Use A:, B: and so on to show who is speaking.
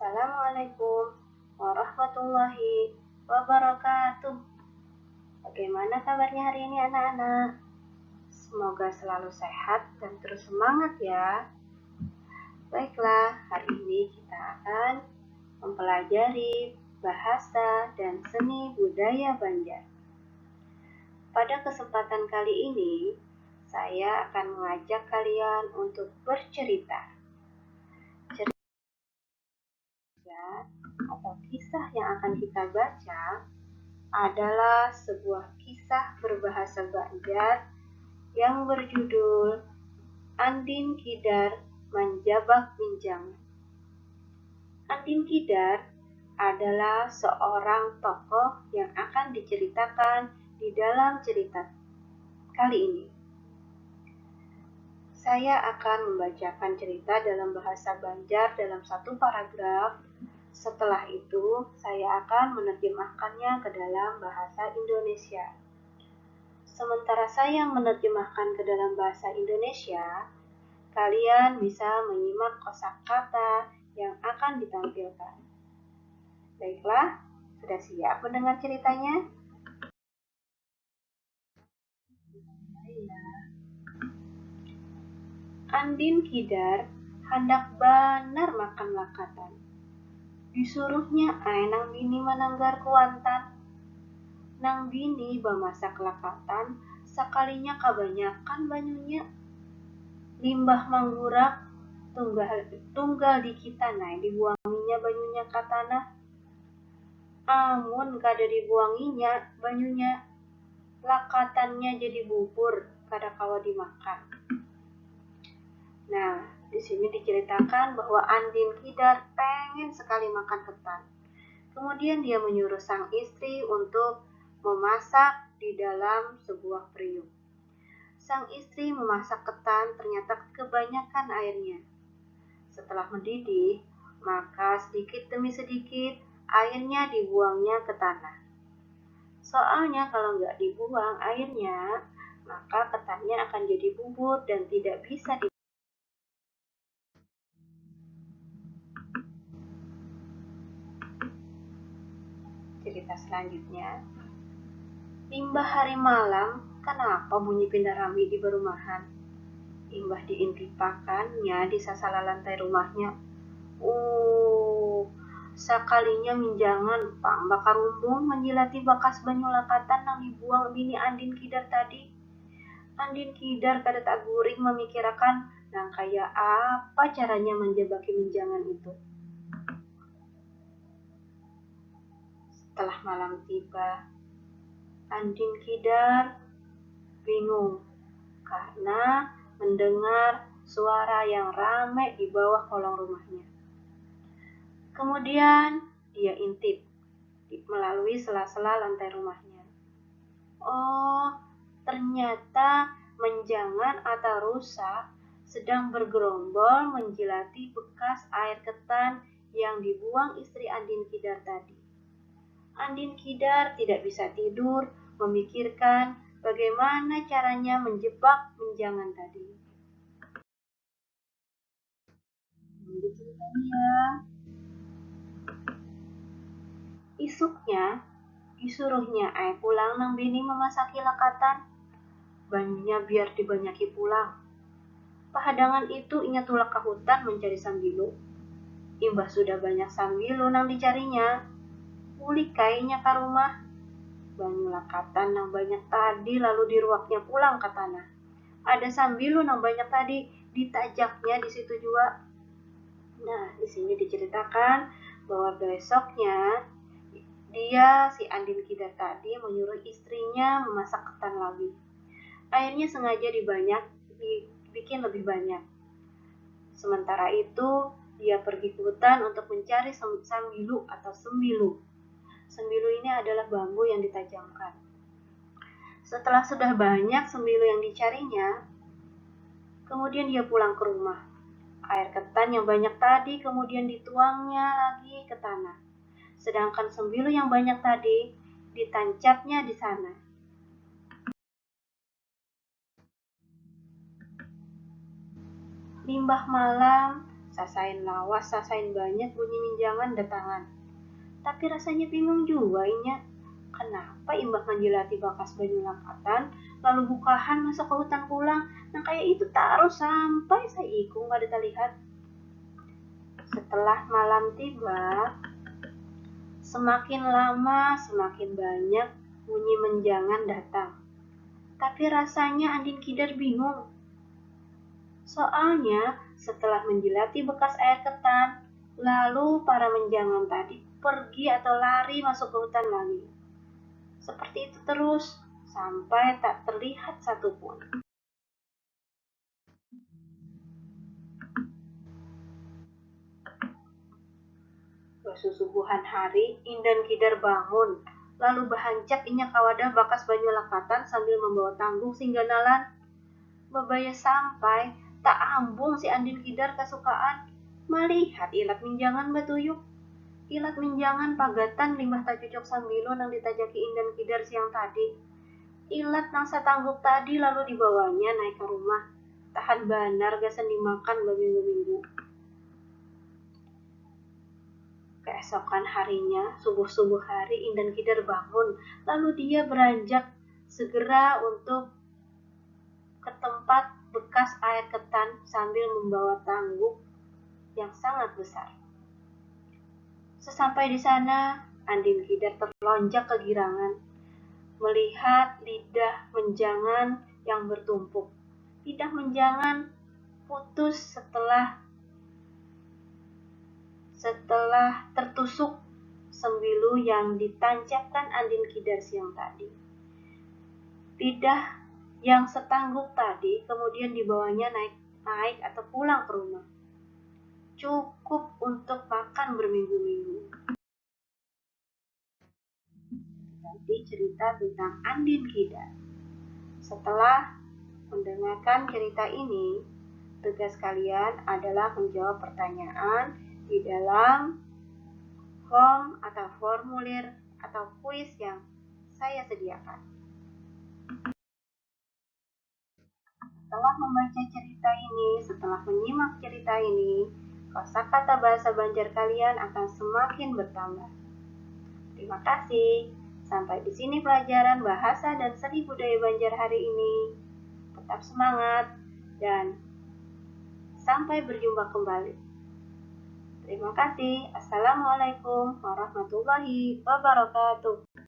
A: Assalamualaikum warahmatullahi wabarakatuh. Bagaimana kabarnya hari ini anak-anak? Semoga selalu sehat dan terus semangat ya. Baiklah, hari ini kita akan mempelajari bahasa dan seni budaya Banjar. Pada kesempatan kali ini, saya akan mengajak kalian untuk bercerita. Atau kisah yang akan kita baca adalah sebuah kisah berbahasa Banjar yang berjudul Andin Kidar Menjabak Minjangan. Andin Kidar adalah seorang tokoh yang akan diceritakan di dalam cerita kali ini. Saya akan membacakan cerita dalam bahasa Banjar dalam satu paragraf. Setelah itu, saya akan menerjemahkannya ke dalam bahasa Indonesia. Sementara saya menerjemahkan ke dalam bahasa Indonesia, kalian bisa menyimak kosakata yang akan ditampilkan. Baiklah, sudah siap mendengar ceritanya? Andin Kidar hendak benar makan lakatan. Disuruhnya nang bini menanggar kuantan. Nang bini bamasak lakatan, sakalinya kebanyakan banyunya. Limbah manggurak, tunggal di kita naik dibuanginya banyunya ke tanah. Amun kada dibuanginya banyunya, lakatannya jadi bubur kada kawa dimakan. Nah, di sini diceritakan bahwa Andin Kidar pengen sekali makan ketan. Kemudian dia menyuruh sang istri untuk memasak di dalam sebuah periuk. Sang istri memasak ketan ternyata kebanyakan airnya. Setelah mendidih, maka sedikit demi sedikit airnya dibuangnya ke tanah. Soalnya kalau nggak dibuang airnya, maka ketannya akan jadi bubur dan tidak bisa dimakan. Cerita selanjutnya, limbah hari malam, kenapa bunyi pindah rami di perumahan? Limbah diintipakannya di sasala lantai rumahnya. Sakalinya minjangan pang bakar rumbung menjilati bakas banyu lakatan yang dibuang bini Andin Kidar tadi. Andin Kidar kada tak guring memikirkan nang kaya apa caranya menjebaki minjangan itu. Setelah malam tiba, Andin Kidar bingung karena mendengar suara yang ramai di bawah kolong rumahnya. Kemudian dia intip melalui sela-sela lantai rumahnya. Oh, ternyata menjangan atau rusa sedang bergerombol menjilati bekas air ketan yang dibuang istri Andin Kidar tadi. Andin Kidar tidak bisa tidur memikirkan bagaimana caranya menjebak menjangan tadi. Isuknya disuruhnya pulang nang bini memasaki lakatan. Banyunya biar dibanyaki pulang. Pahadangan itu ingat tulak ke hutan mencari sambilu. Imbah sudah banyak sambilu nang dicarinya, pulik kayaknya ke rumah. Banyu lakatan nang banyak tadi lalu diruaknya pulang ke tanah. Ada sambilu nang banyak tadi ditajaknya di situ juga. Nah, di sini diceritakan bahwa besoknya si Andin Kidar tadi menyuruh istrinya memasak ketan lagi. Airnya sengaja dibikin lebih banyak. Sementara itu, dia pergi ke hutan untuk mencari sambilu atau sembilu. Sembilu ini adalah bambu yang ditajamkan. Setelah sudah banyak sembilu yang dicarinya, kemudian dia pulang ke rumah. Air ketan yang banyak tadi kemudian dituangnya lagi ke tanah. Sedangkan sembilu yang banyak tadi ditancapnya di sana. Limbah malam Sasain lawas, sasain banyak bunyi minjangan datangan. Tapi rasanya bingung juga inya. Kenapa imbak menjilati bakas banyu lakatan, lalu bukahan masuk ke hutan pulang, nah kayak itu taruh sampai saiku nggak ada lihat. Setelah malam tiba, semakin lama semakin banyak bunyi menjangan datang. Tapi rasanya Andin Kidar bingung. Soalnya setelah menjilati bekas air ketan, lalu para menjangan tadi pergi atau lari masuk ke hutan lagi. Seperti itu terus, sampai tak terlihat satupun. Susubuhan hari, Indan Kidar bangun, lalu bahancap inya kawadah bakas banyu lakatan sambil membawa tanggung singganalan. Babaya sampai, tak ambung si Andin Kidar kesukaan, melihat ilat minjangan batuyuk. Ilat minjangan pagatan limbah tak cocok sambilo nang ditajaki Indan Kidar siang tadi. Ilat nang satangguk tadi lalu dibawanya naik ke rumah. Tahan banar gasan dimakan berminggu-minggu. Keesokan harinya, subuh-subuh hari Indan Kidar bangun, lalu dia beranjak segera untuk ke tempat bekas air ketan sambil membawa tangguk yang sangat besar. Sesampai di sana, Andin Kidar terlonjak kegirangan melihat lidah menjangan yang bertumpuk. Lidah menjangan putus setelah tertusuk sembilu yang ditancapkan Andin Kidar siang tadi. Lidah yang setangguk tadi kemudian dibawanya naik atau pulang ke rumah. Cukup untuk makan berminggu-minggu. Nanti cerita tentang Andin Kidar. Setelah mendengarkan cerita ini, tugas kalian adalah menjawab pertanyaan di dalam form atau formulir atau kuis yang saya sediakan. Setelah membaca cerita ini, setelah menyimak cerita ini, kosakata bahasa Banjar kalian akan semakin bertambah. Terima kasih. Sampai di sini pelajaran bahasa dan seni budaya Banjar hari ini. Tetap semangat dan sampai berjumpa kembali. Terima kasih. Assalamualaikum warahmatullahi wabarakatuh.